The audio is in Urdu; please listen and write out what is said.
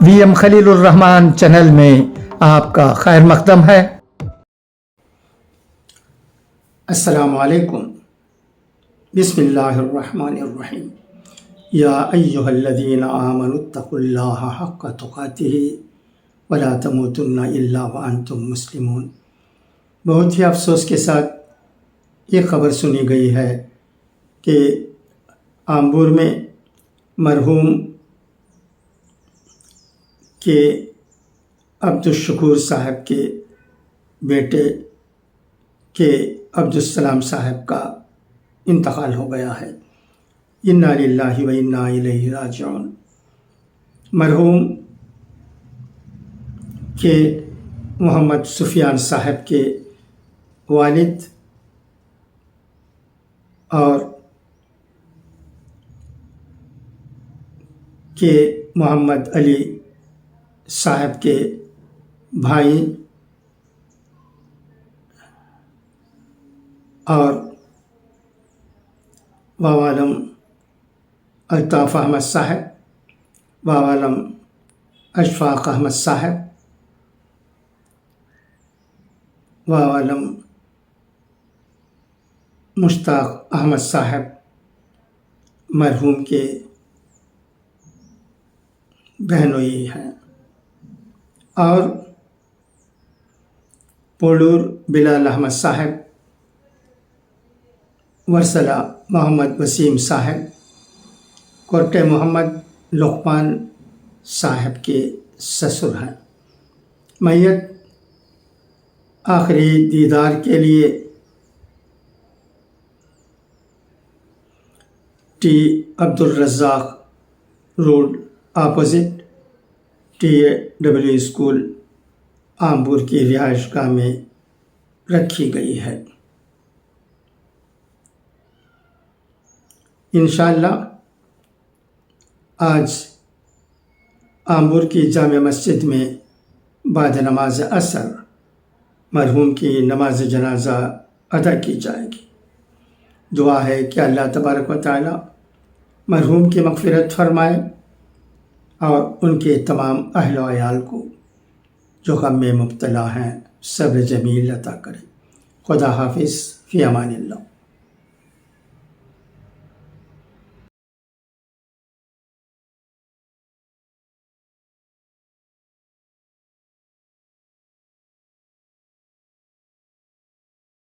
وی ایم خلیل الرحمان چینل میں آپ کا خیر مقدم ہے۔ السلام علیکم۔ بسم اللہ الرحمن الرحیم۔ یا ایہا الذین آمنوا اتقوا اللہ حق تقاتہ ولا تموتن الا وانتم مسلمون۔ بہت ہی افسوس کے ساتھ یہ خبر سنی گئی ہے کہ آمبور میں مرحوم کے عبدالشکور صاحب کے بیٹے کے عبدالسلام صاحب کا انتقال ہو گیا ہے۔ انا للہ و انا الیہ راجعون۔ مرحوم کے محمد سفیان صاحب کے والد اور کے محمد علی صاحب کے بھائی اور واوالم الطاف احمد صاحب، واوالم اشفاق احمد صاحب، واوالم مشتاق احمد صاحب مرحوم کے بہنوئی ہیں، اور پولور بلال احمد صاحب، ورسلہ محمد وسیم صاحب، کوٹے محمد لقمان صاحب کے سسر ہیں۔ میت آخری دیدار کے لیے T Abdul Razzaq road opposite T A W school Ambur کی رہائش گاہ میں رکھی گئی ہے۔ انشاءاللہ آج آمبور کی جامع مسجد میں بعد نماز عصر مرحوم کی نماز جنازہ ادا کی جائے گی۔ دعا ہے کہ اللہ تبارک و تعالی مرحوم کی مغفرت فرمائے اور ان کے تمام اہل و عیال کو جو غم میں مبتلا ہیں صبر جمیل عطا کرے۔ خدا حافظ، فی امان اللہ۔